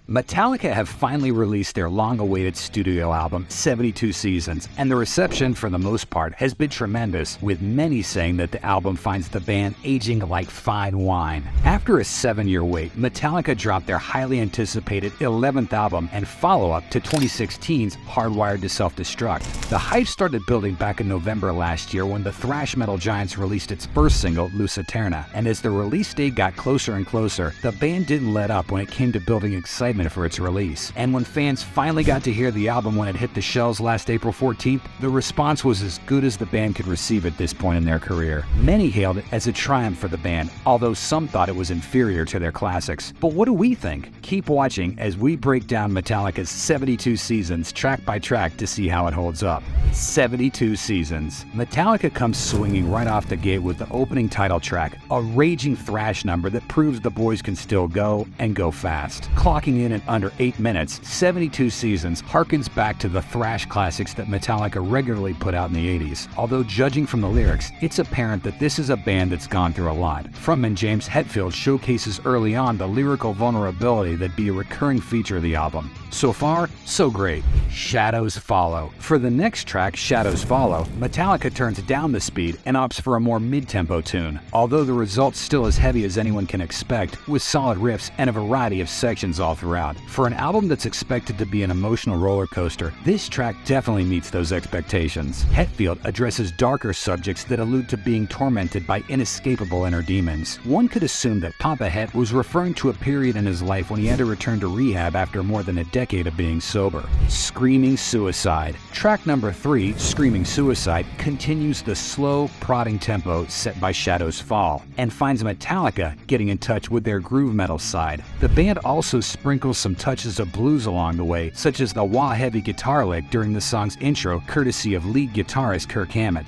Metallica have finally released their long-awaited studio album, 72 Seasons, and the reception, for the most part, has been tremendous, with many saying that the album finds the band aging like fine wine. After a 7-year wait, Metallica dropped their highly anticipated 11th album and follow-up to 2016's Hardwired To Self Destruct. The hype started building back in November last year when the thrash metal giants released its first single, Lux Aeterna, and as the release date got closer and closer, the band didn't let up when it came to building excitement for its release. And when fans finally got to hear the album when it hit the shelves last April 14th, the response was as good as the band could receive at this point in their career. Many hailed it as a triumph for the band, although some thought it was inferior to their classics. But what do we think? Keep watching as we break down Metallica's 72 Seasons track by track to see how it holds up. 72 Seasons. Metallica comes swinging right off the gate with the opening title track, a raging thrash number that proves the boys can still go, and go fast. Clocking in under 8 minutes, 72 Seasons harkens back to the thrash classics that Metallica regularly put out in the 80s. Although judging from the lyrics, it's apparent that this is a band that's gone through a lot. Frontman James Hetfield showcases early on the lyrical vulnerability that'd be a recurring feature of the album. So far, so great. Shadows follow. For the next track, Shadows Follow, Metallica turns down the speed and opts for a more mid-tempo tune, although the result's still as heavy as anyone can expect, with solid riffs and a variety of sections all throughout. For an album that's expected to be an emotional roller coaster, this track definitely meets those expectations. Hetfield addresses darker subjects that allude to being tormented by inescapable inner demons. One could assume that Papa Het was referring to a period in his life when he had to return to rehab after more than a decade of being sober. Screaming Suicide. Track number 3, Screaming Suicide, continues the slow, prodding tempo set by Shadows Fall, and finds Metallica getting in touch with their groove metal side. The band also sprinkles some touches of blues along the way, such as the wah-heavy guitar lick during the song's intro, courtesy of lead guitarist Kirk Hammett.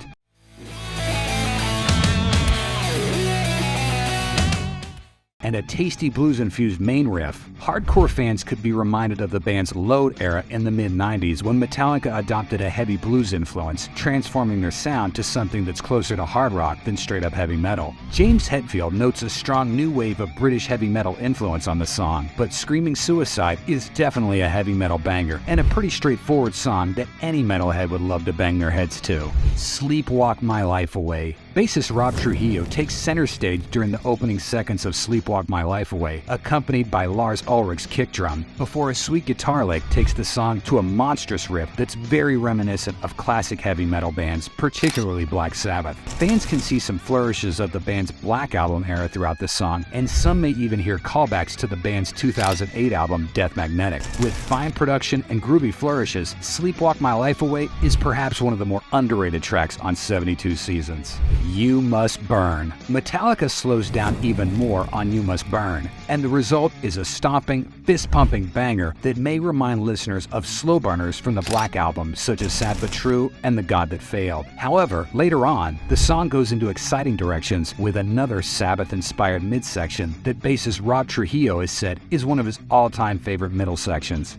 And a tasty blues-infused main riff. Hardcore fans could be reminded of the band's Load era in the mid-90s when Metallica adopted a heavy blues influence, transforming their sound to something that's closer to hard rock than straight-up heavy metal. James Hetfield notes a strong new wave of British heavy metal influence on the song, but Screaming Suicide is definitely a heavy metal banger, and a pretty straightforward song that any metalhead would love to bang their heads to. Sleepwalk My Life Away. Bassist Rob Trujillo takes center stage during the opening seconds of Sleepwalk My Life Away, accompanied by Lars Ulrich's kick drum, before a sweet guitar lick takes the song to a monstrous riff that's very reminiscent of classic heavy metal bands, particularly Black Sabbath. Fans can see some flourishes of the band's Black Album era throughout the song, and some may even hear callbacks to the band's 2008 album Death Magnetic. With fine production and groovy flourishes, Sleepwalk My Life Away is perhaps one of the more underrated tracks on 72 Seasons. You Must Burn. Metallica slows down even more on You Must Burn, and the result is a stomping, fist-pumping banger that may remind listeners of slow burners from the Black Album, such as Sad But True and The God That Failed. However, later on, the song goes into exciting directions with another Sabbath-inspired midsection that bassist Rob Trujillo has said is one of his all-time favorite middle sections.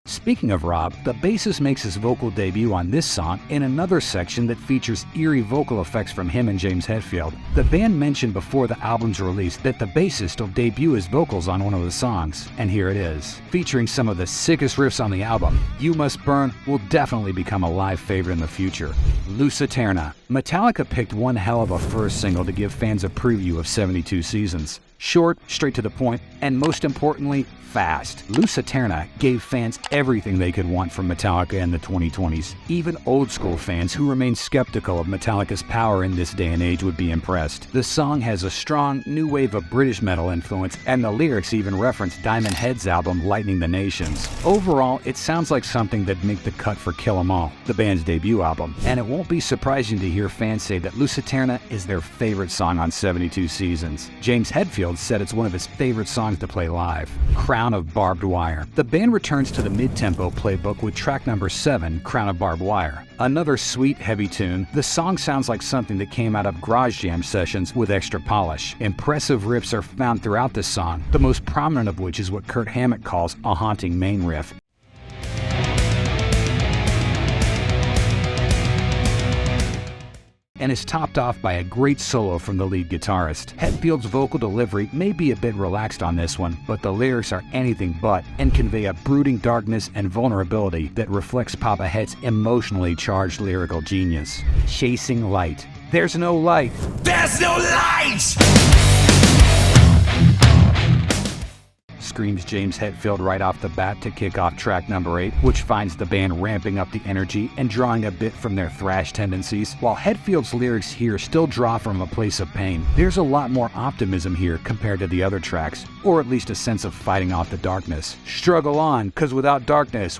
Speaking of Rob, the bassist makes his vocal debut on this song in another section that features eerie vocal effects from him and James Hetfield. The band mentioned before the album's release that the bassist will debut his vocals on one of the songs, and here it is. Featuring some of the sickest riffs on the album, You Must Burn will definitely become a live favorite in the future. Lux Aeterna. Metallica picked one hell of a first single to give fans a preview of 72 Seasons. Short, straight to the point, and most importantly, fast. Lux Aeterna gave fans everything they could want from Metallica in the 2020s. Even old-school fans who remain skeptical of Metallica's power in this day and age would be impressed. The song has a strong new wave of British metal influence, and the lyrics even reference Diamond Head's album Lightning the Nations. Overall, it sounds like something that'd make the cut for Kill 'Em All, the band's debut album, and it won't be surprising to hear fans say that Lux Aeterna is their favorite song on 72 Seasons. James Hetfield said it's one of his favorite songs to play live. Crown of Barbed Wire. The band returns to the mid-tempo playbook with track number 7, Crown of Barbed Wire. Another sweet, heavy tune, the song sounds like something that came out of garage jam sessions with extra polish. Impressive riffs are found throughout the song, the most prominent of which is what Kirk Hammett calls a haunting main riff. and is topped off by a great solo from the lead guitarist. Hetfield's vocal delivery may be a bit relaxed on this one, but the lyrics are anything but and convey a brooding darkness and vulnerability that reflects Papa Het's emotionally charged lyrical genius. Chasing light. There's no light. There's no light! Screams James Hetfield right off the bat to kick off track number 8, which finds the band ramping up the energy and drawing a bit from their thrash tendencies, while Hetfield's lyrics here still draw from a place of pain. There's a lot more optimism here compared to the other tracks, or at least a sense of fighting off the darkness. Struggle on, cause without darkness,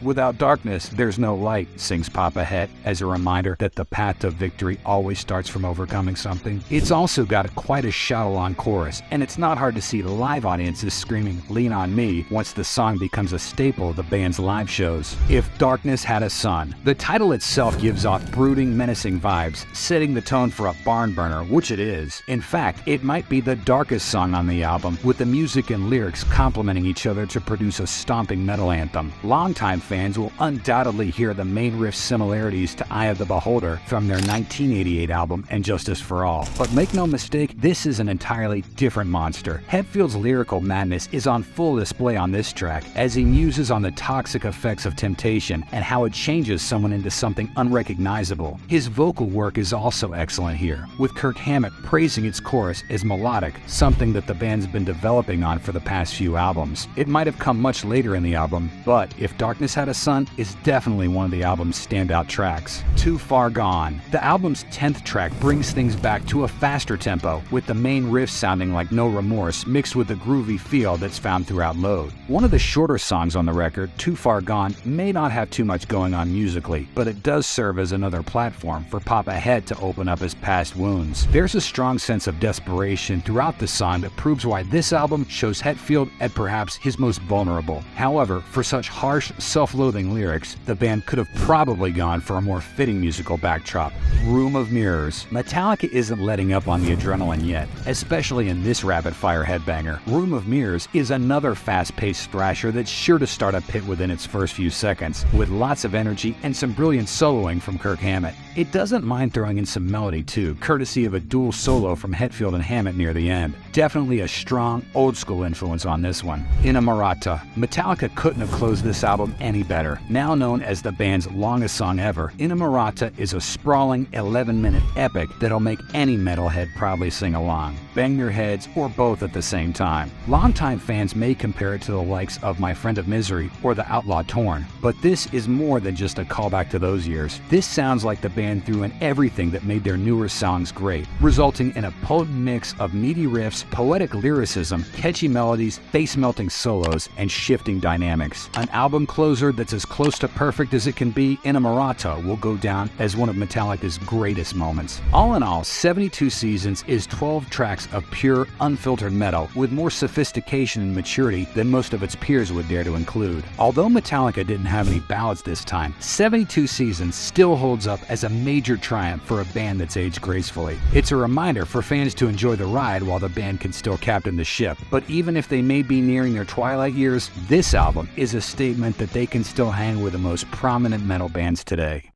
there's no light, sings Papa Het, as a reminder that the path to victory always starts from overcoming something. It's also got quite a shout-along chorus, and it's not hard to see live audiences screaming, "Lean on me," once the song becomes a staple of the band's live shows. If Darkness Had a Son. The title itself gives off brooding, menacing vibes, setting the tone for a barn burner, which it is. In fact, it might be the darkest song on the album, with the music and lyrics complementing each other to produce a stomping metal anthem. Longtime fans will undoubtedly hear the main riff similarities to Eye of the Beholder from their 1988 album And Justice for All. But make no mistake, this is an entirely different monster. Hetfield's lyrical madness is on full display on this track, as he muses on the toxic effects of temptation and how it changes someone into something unrecognizable. His vocal work is also excellent here, with Kirk Hammett praising its chorus as melodic, something that the band's been developing on for the past few albums. It might have come much later in the album, but If Darkness Had a Son is definitely one of the album's standout tracks. Too Far Gone. The album's 10th track brings things back to a faster tempo, with the main riff sounding like No Remorse mixed with the groovy feel that's found throughout Load. One of the shorter songs on the record, Too Far Gone, may not have too much going on musically, but it does serve as another platform for Papa Het to open up his past wounds. There's a strong sense of desperation throughout the song that proves why this album shows Hetfield at perhaps his most vulnerable. However, for such harsh, self-loathing lyrics, the band could have probably gone for a more fitting musical backdrop. Room of Mirrors. Metallica isn't letting up on the adrenaline yet, especially in this rapid-fire headbanger. Room of Mirrors is another fast-paced thrasher that's sure to start a pit within its first few seconds, with lots of energy and some brilliant soloing from Kirk Hammett. It doesn't mind throwing in some melody too, courtesy of a dual solo from Hetfield and Hammett near the end. Definitely a strong, old-school influence on this one. Inamorata. Metallica couldn't have closed this album any better. Now known as the band's longest song ever, Inamorata is a sprawling 11-minute epic that'll make any metalhead probably sing along, bang their heads, or both at the same time. Longtime fans may compare it to the likes of My Friend of Misery or The Outlaw Torn, but this is more than just a callback to those years. This sounds like the band threw in everything that made their newer songs great, resulting in a potent mix of meaty riffs, poetic lyricism, catchy melodies, face-melting solos, and shifting dynamics. An album closer that's as close to perfect as it can be, Inamorata will go down as one of Metallica's greatest moments. All in all, 72 Seasons is 12 tracks of pure, unfiltered metal with more sophistication and maturity than most of its peers would dare to include. Although Metallica didn't have any ballads this time, 72 Seasons still holds up as a major triumph for a band that's aged gracefully. It's a reminder for fans to enjoy the ride while the band can still captain the ship. But even if they may be nearing their twilight years, this album is a statement that they can still hang with the most prominent metal bands today.